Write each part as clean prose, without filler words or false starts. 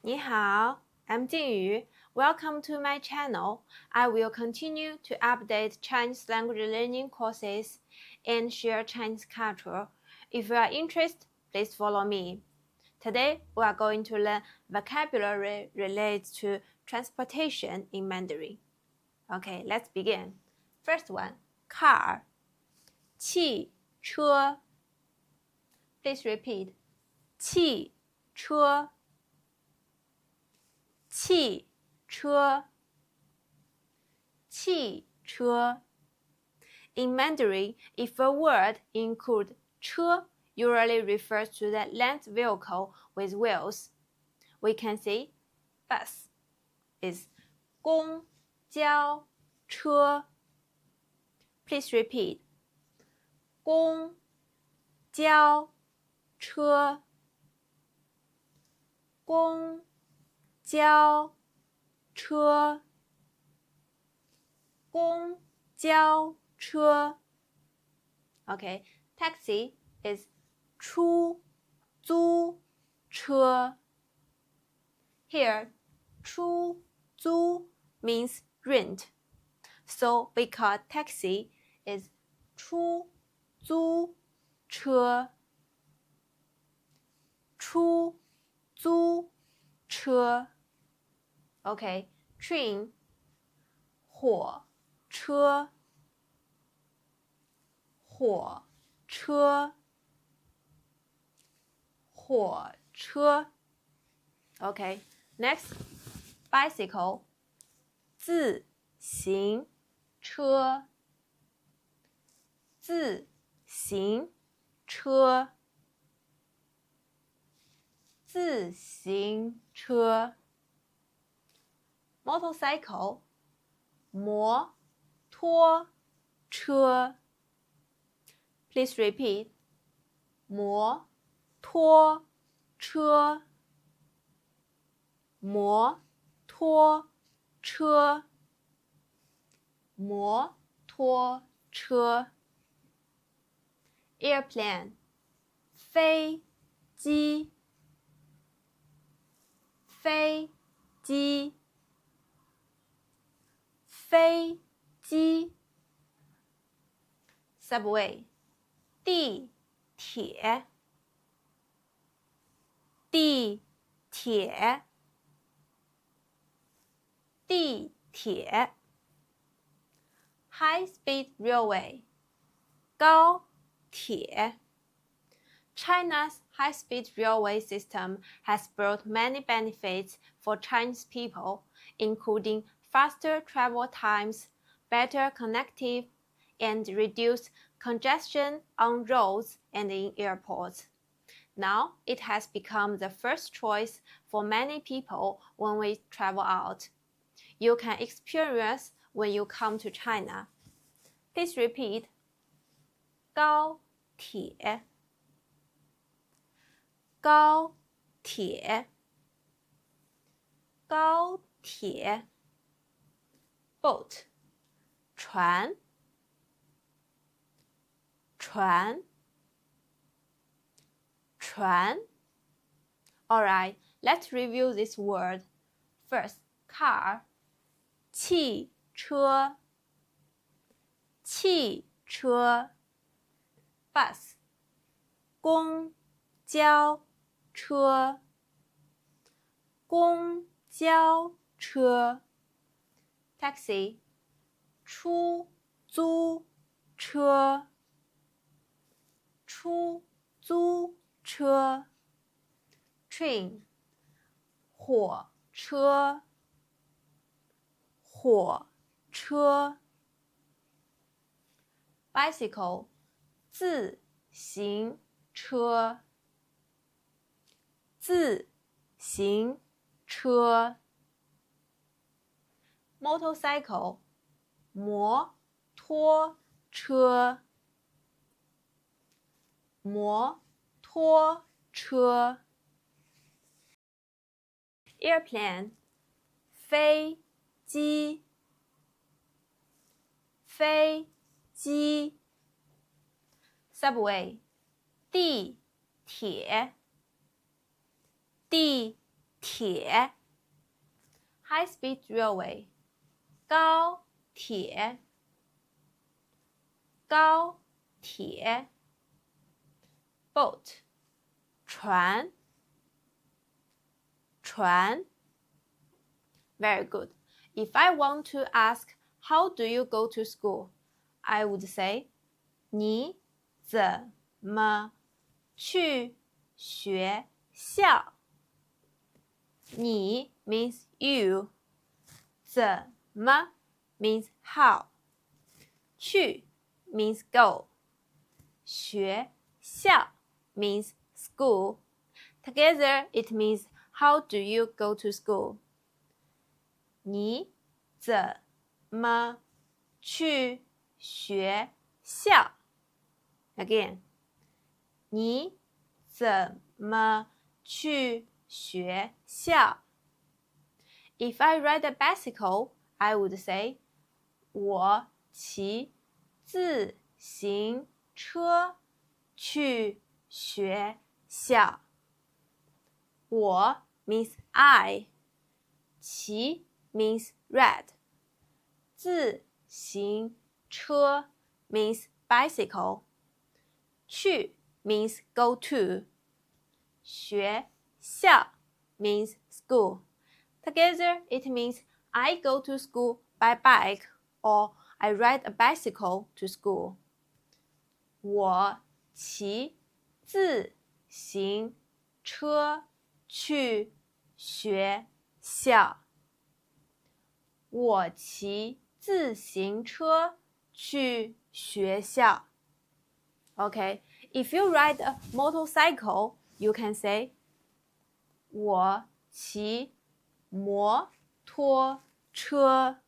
你好, I'm Jingyu. Welcome to my channel. I will continue to update Chinese language learning courses and share Chinese culture. If you are interested, please follow me. Today, we are going to learn vocabulary related to transportation in Mandarin. Okay, let's begin. First one, car. 汽车. Please repeat. 汽车. 汽车. 汽车. In Mandarin, if a word includes 车 usually refers to the land vehicle with wheels. We can say bus is 公交车. Please repeat. 公交车. 公交车. 公交车. Okay, taxi is 出租车. Here, 出租 means rent. So we call taxi is 出租车. 出租车. Okay, train, 火车. 火车. 火车. Okay, next, bicycle, 自行车. 自行车. 自行车. Motorcycle, 摩托车. Please repeat. 摩托车. 摩托车. 摩托车. Airplane, 飞机. 飞机. 飞机. Subway, 地铁. 地铁. 地铁. High-speed railway, 高铁. China's high-speed railway system has brought many benefits for Chinese people, including faster travel times, better connectivity, and reduced congestion on roads and in airports. Now, it has become the first choice for many people when we travel out. You can experience when you come to China. Please repeat. 高铁. 高铁. 高铁. Boat, 船. 船. 船. Alright, let's review this word. First, car. 汽车. 汽车. Bus, 公交车. 公交车. Taxi, 出租车. 出租车. Train, 火车. 火车. Bicycle, 自行车. 自行车. Motorcycle, 摩托车. 摩托车. Airplane, 飞机. 飞机. Subway, 地铁. 地铁 high-speed railway 高铁高铁 boat 船 Very good. If I want to ask how do you go to school, I would say 你怎么去学校？你 means you. 怎么 means how. 去 means go. 学校 means school. Together it means how do you go to school? 你怎么去学校？ Again, 你怎么去学校？ If I ride a bicycle, I would say 我骑自行车去学校。我 means I. 骑 means ride. 自行车 means bicycle. 去 means go to. 学校 means school. Together, it means I go to school by bike or I ride a bicycle to school. 我骑自行车去学校。我骑自行车去学校。Okay, if you ride a motorcycle, you can say 我骑摩托车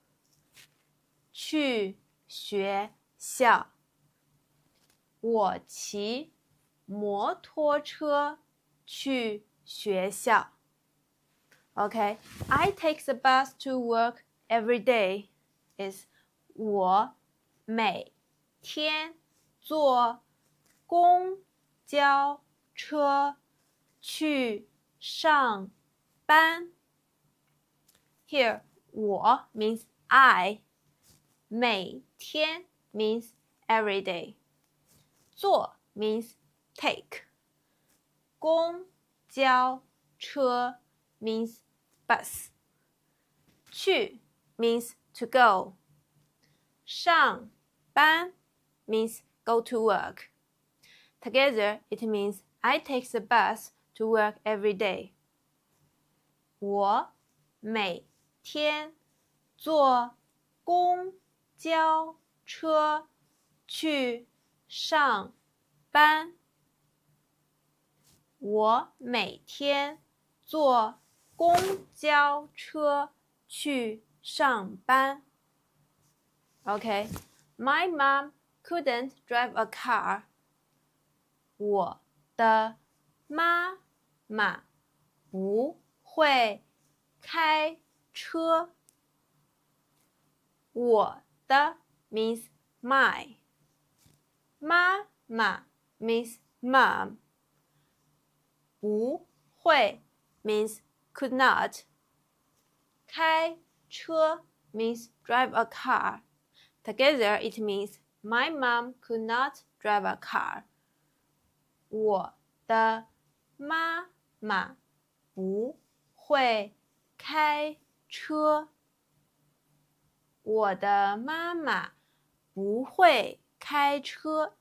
去学校。我骑摩托车去学校。Okay, I take the bus to work every day is 我每天坐公交车去上班。Here, 我 means I. 每天 means every day. 坐 means take. 公交车 means bus. 去 means to go. 上班 means go to work. Together, it means I take the bus to work every day. 我每天坐公交车去上班。我每天坐公交车去上班。Okay, my mom couldn't drive a car. 我的妈妈不会开车。我的 means my. 妈妈 means mom. 不会 means could not. 开车 means drive a car. Together it means my mom could not drive a car. 我的妈妈不会开车。我的妈妈不会开车。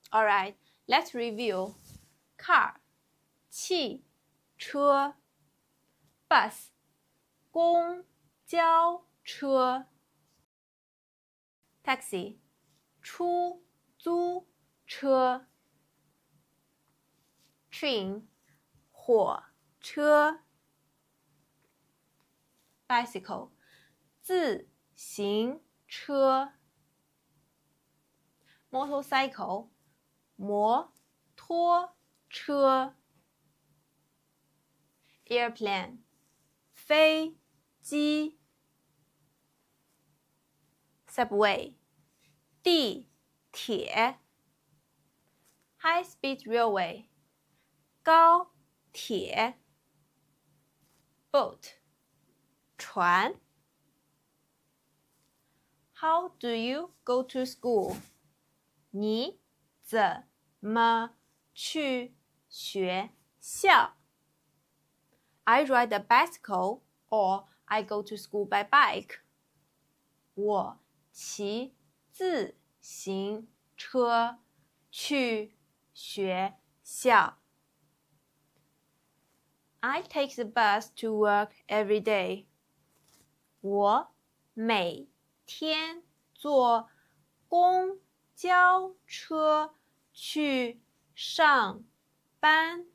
Alright, let's review. Car, 汽车。Bus, 公交车。Taxi, 出租车。Train, 火车。Bicycle, 自行车。Motorcycle, 摩托车。Airplane, 飞机。Subway, 地铁。High-speed railway, 高铁。boat 船。How do you go to school? 你怎么去学校？ I ride a bicycle or I go to school by bike. 我骑自行车去学校。I take the bus to work every day. 我每天坐公交车去上班。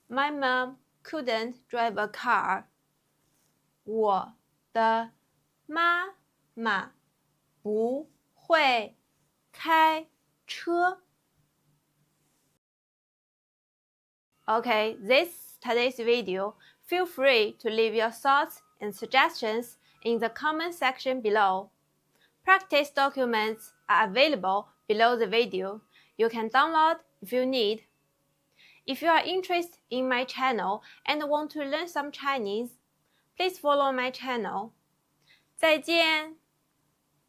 My mom couldn't drive a car. 我的妈妈不会开车。Okay, this is today's video. Feel free to leave your thoughts and suggestions in the comment section below. Practice documents are available below the video. You can download if you need. If you are interested in my channel and want to learn some Chinese, please follow my channel. 再见。